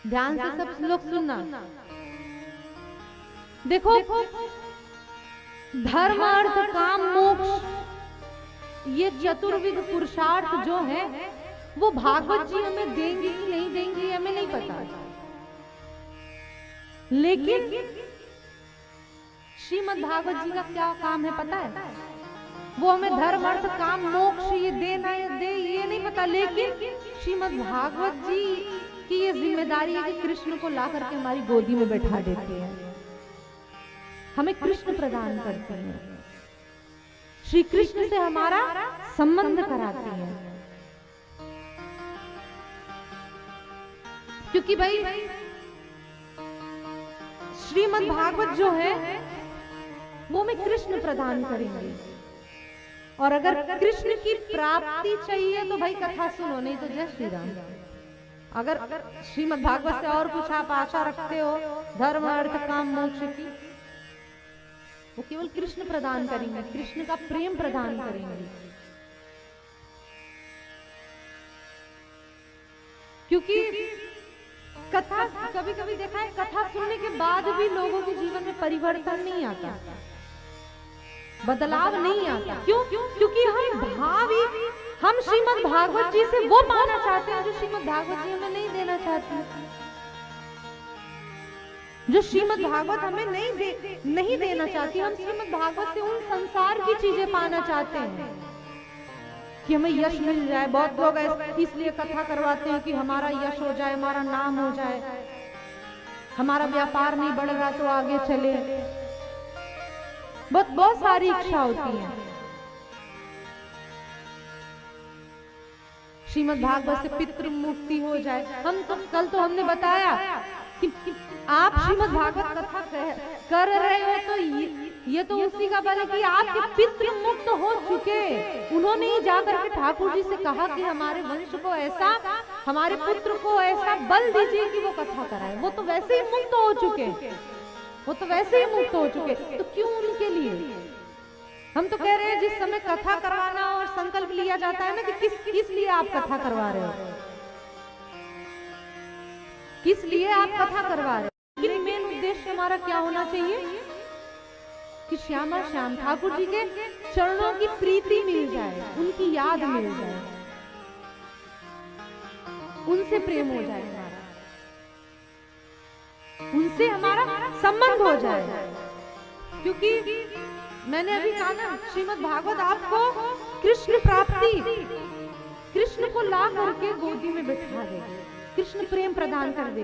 ध्यान से सब लोग सुनना। देखो, धर्म अर्थ काम मोक्ष ये चतुर्विध पुरुषार्थ जो है वो भागवत जी हमें देंगे कि नहीं देंगे हमें नहीं पता, लेकिन श्रीमद् भागवत जी का क्या काम है पता है? वो हमें धर्म अर्थ काम मोक्ष ये देना है दे ये नहीं पता, लेकिन श्रीमद् भागवत जी की ये जिम्मेदारी है कि कृष्ण को ला करके हमारी गोदी में बैठा देती है, हमें कृष्ण प्रदान करती है, श्री कृष्ण से हमारा संबंध कराती है। क्योंकि भाई श्रीमद् भागवत जो है वो हमें कृष्ण प्रदान करेंगे, और अगर कृष्ण की प्राप्ति चाहिए तो भाई कथा सुनो, नहीं तो जय श्री राम। अगर श्रीमद् भागवत से और कुछ आप आशा रखते हो धर्म अर्थ काम मोक्ष की, वो केवल कृष्ण प्रदान करेंगे, कृष्ण का प्रेम प्रदान करेंगे। क्योंकि कथा कभी कभी देखा है, कथा सुनने के बाद भी लोगों के जीवन में परिवर्तन नहीं आता, बदलाव नहीं आता। क्यों? क्योंकि हम श्रीमद् भागवत जी से वो पाना चाहते हैं जो श्रीमद् भागवत जी हमें नहीं देना चाहते, जो श्रीमद् भागवत हमें नहीं देना चाहती। हम श्रीमद् भागवत से उन संसार की चीजें पाना चाहते हैं कि हमें यश मिल जाए। बहुत लोग इसलिए कथा करवाते हैं कि हमारा यश हो जाए, हमारा नाम हो जाए, हमारा व्यापार नहीं बढ़ रहा तो आगे चले, बहुत सारी इच्छा होती है। श्रीमद् भागवत से पितृ मुक्ति हो जाए। हम तो कल तो हमने बताया कि आप श्रीमद् भागवत कथा कर रहे हो तो ये तो उसी का बल है कि आपके पितृ मुक्त हो चुके। उन्होंने ही जाकर के ठाकुर जी से कहा कि हमारे वंश को ऐसा, हमारे पुत्र को ऐसा बल दीजिए कि वो कथा कराए। वो तो वैसे ही मुक्त हो चुके, वो तो वैसे ही मुक्त हो चुके, तो क्यों उनके लिए? हम तो कह रहे हैं जिस समय कथा करवाना और संकल्प लिया जाता है ना कि किस लिए आप कथा करवा रहे हो, किस लिए आप कथा करवा रहे हो, लेकिन मेन उद्देश्य हमारा क्या होना चाहिए कि श्यामा श्याम ठाकुर जी के चरणों की प्रीति मिल जाए, उनकी याद मिल जाए, उनसे प्रेम हो जाए हमारा, उनसे हमारा संबंध हो जाए। क्योंकि मैंने अभी कहा ना, श्रीमद् भागवत आपको कृष्ण प्राप्ति, कृष्ण को ला करके गोदी में बैठा देगी, कृष्ण प्रेम प्रदान कर देगी।